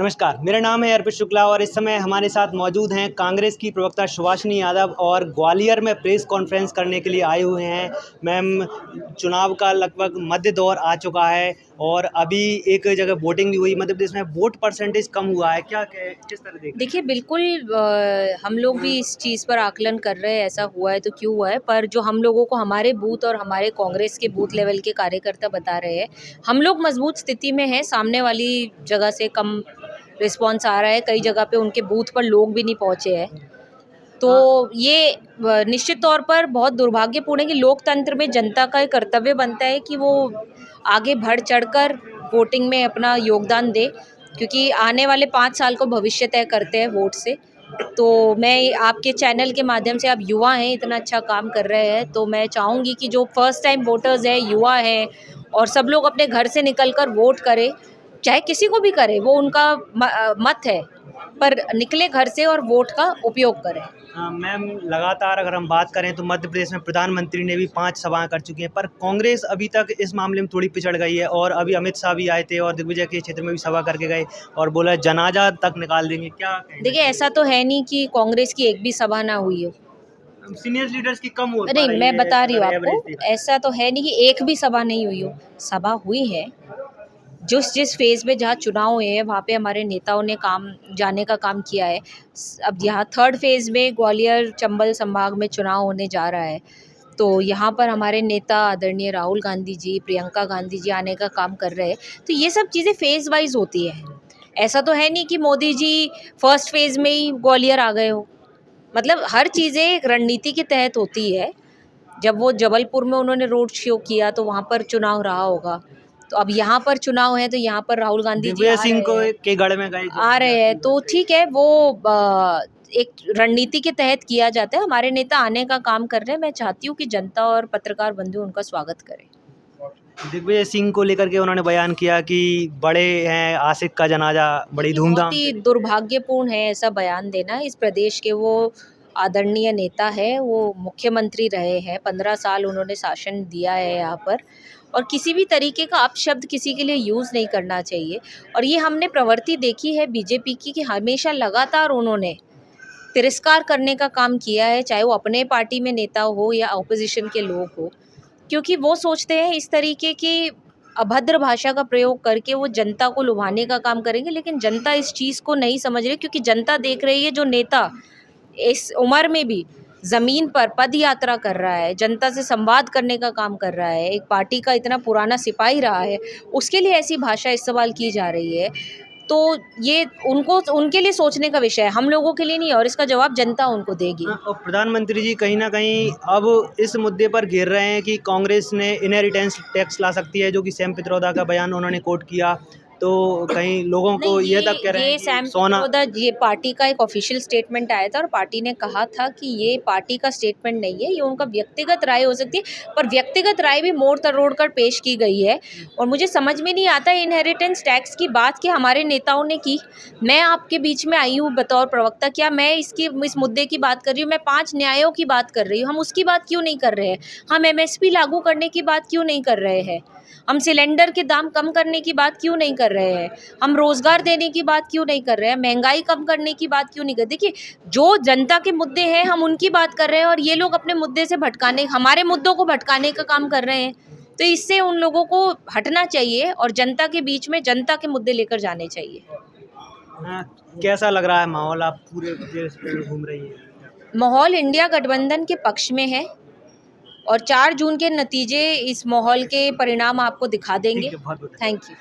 नमस्कार, मेरा नाम है अर्पित शुक्ला और इस समय हमारे साथ मौजूद हैं कांग्रेस की प्रवक्ता सुभाषिनी यादव और ग्वालियर में प्रेस कॉन्फ्रेंस करने के लिए आए हुए हैं। मैम, चुनाव का लगभग मध्य दौर आ चुका है और अभी एक जगह वोटिंग भी हुई। मध्य प्रदेश में वोट परसेंटेज कम हुआ है, किस तरह देख रहे हैं? देखिए बिल्कुल हम लोग भी इस चीज़ पर आकलन कर रहे हैं, ऐसा हुआ है तो क्यों हुआ है, पर जो हम लोगों को हमारे बूथ और हमारे कांग्रेस के बूथ लेवल के कार्यकर्ता बता रहे हैं, हम लोग मजबूत स्थिति में हैं। सामने वाली जगह से कम रिस्पांस आ रहा है, कई जगह पे उनके बूथ पर लोग भी नहीं पहुंचे हैं। तो ये निश्चित तौर पर बहुत दुर्भाग्यपूर्ण है कि लोकतंत्र में जनता का एक कर्तव्य बनता है कि वो आगे बढ़ चढ़कर वोटिंग में अपना योगदान दे, क्योंकि आने वाले 5 साल को भविष्य तय करते हैं वोट से। तो मैं आपके चैनल के माध्यम से, आप युवा हैं, इतना अच्छा काम कर रहे हैं, तो मैं चाहूँगी कि जो फर्स्ट टाइम वोटर्स हैं, युवा हैं, और सब लोग अपने घर से निकलकर वोट करें, चाहे किसी को भी करे, वो उनका मत है, पर निकले घर से और वोट का उपयोग करें। मैम, लगातार अगर हम बात करें तो मध्य प्रदेश में प्रधानमंत्री ने भी 5 सभाएं कर चुकी हैं, पर कांग्रेस अभी तक इस मामले में थोड़ी पिछड़ गई है। और अभी अमित शाह भी आए थे और दिग्विजय के क्षेत्र में भी सभा करके गए और बोला जनाजा तक निकाल देंगे। क्या कहेंगे? देखिए, ऐसा तो है नहीं कि कांग्रेस की एक भी सभा ना हुई हो। सीनियर लीडर्स की कम हो पा नहीं, रही मैं है, बता रही हूँ अगर आपको, एवरेज देखा ऐसा तो है नहीं कि एक भी सभा नहीं हुई हो। सभा हुई है, जिस फेज़ में जहाँ चुनाव हुए हैं वहाँ पे हमारे नेताओं ने काम जाने का काम किया है। अब यहाँ थर्ड फेज़ में ग्वालियर चंबल संभाग में चुनाव होने जा रहा है, तो यहाँ पर हमारे नेता आदरणीय राहुल गांधी जी, प्रियंका गांधी जी आने का काम कर रहे हैं। तो ये सब चीज़ें फेज़ वाइज होती है। ऐसा तो है नहीं कि मोदी जी फर्स्ट फेज़ में ही ग्वालियर आ गए हो। मतलब हर चीज़ें एक रणनीति के तहत होती है। जब वो जबलपुर में उन्होंने रोड शो किया तो वहाँ पर चुनाव रहा होगा। तो अब यहाँ पर चुनाव है, तो यहाँ पर राहुल गांधी जी दिग्विजय सिंह को के गढ़ में गए आ रहे हैं, तो ठीक है, वो एक रणनीति के तहत किया जाता है। हमारे नेता आने का काम कर रहे हैं। मैं चाहती हूँ कि जनता और पत्रकार बंधु उनका स्वागत करें। दिग्विजय सिंह को लेकर के उन्होंने बयान किया कि बड़े हैं, आशिक का जनाजा बड़ी धूमधाम बहुत ही से। दुर्भाग्यपूर्ण है ऐसा बयान देना। इस प्रदेश के वो आदरणीय नेता है, वो मुख्यमंत्री रहे हैं, 15 साल उन्होंने शासन दिया है यहाँ पर, और किसी भी तरीके का अपशब्द किसी के लिए यूज़ नहीं करना चाहिए। और ये हमने प्रवृत्ति देखी है बीजेपी की कि हमेशा लगातार उन्होंने तिरस्कार करने का काम किया है, चाहे वो अपने पार्टी में नेता हो या ऑपोजिशन के लोग हो, क्योंकि वो सोचते हैं इस तरीके की अभद्र भाषा का प्रयोग करके वो जनता को लुभाने का काम करेंगे। लेकिन जनता इस चीज़ को नहीं समझ रही, क्योंकि जनता देख रही है जो नेता इस उम्र में भी ज़मीन पर पद यात्रा कर रहा है, जनता से संवाद करने का काम कर रहा है, एक पार्टी का इतना पुराना सिपाही रहा है, उसके लिए ऐसी भाषा इस्तेमाल की जा रही है। तो ये उनको, उनके लिए सोचने का विषय है, हम लोगों के लिए नहीं, और इसका जवाब जनता उनको देगी। और प्रधानमंत्री जी कहीं ना कहीं अब इस मुद्दे पर घेर रहे हैं कि कांग्रेस ने इनहेरिटेंस टैक्स ला सकती है, जो कि सैम पित्रोदा का बयान उन्होंने कोट किया। तो कहीं लोगों को नहीं, ये तक कह रहे हैं ये कि सैम सोना। पित्रोदा, ये पार्टी का एक ऑफिशियल स्टेटमेंट आया था और पार्टी ने कहा था कि ये पार्टी का स्टेटमेंट नहीं है, ये उनका व्यक्तिगत राय हो सकती है, पर व्यक्तिगत राय भी मोड़ तरोड़ कर पेश की गई है। और मुझे समझ में नहीं आता इनहेरिटेंस टैक्स की बात कि हमारे नेताओं ने की। मैं आपके बीच में आई हूँ बतौर प्रवक्ता, क्या मैं इस मुद्दे की बात कर रही हूँ? मैं 5 न्यायों की बात कर रही हूँ। हम उसकी बात क्यों नहीं कर रहे हैं? हम MSP लागू करने की बात क्यों नहीं कर रहे हैं? हम सिलेंडर के दाम कम करने की बात क्यों नहीं कर रहे हैं? हम रोजगार देने की बात क्यों नहीं कर रहे हैं? महंगाई कम करने की बात क्यों नहीं कर? देखिए, जो जनता के मुद्दे हैं हम उनकी बात कर रहे हैं, और ये लोग अपने मुद्दे से भटकाने, हमारे मुद्दों को भटकाने का काम कर रहे हैं। तो इससे उन लोगों को हटना चाहिए और जनता के बीच में जनता के मुद्दे लेकर जाने चाहिए। कैसा लग रहा है माहौल? आप पूरे देश में घूम रही हैं। माहौल इंडिया गठबंधन के पक्ष में है, और 4 जून के नतीजे इस माहौल के परिणाम आपको दिखा देंगे। ठीक है, बहुत बहुत थैंक यू।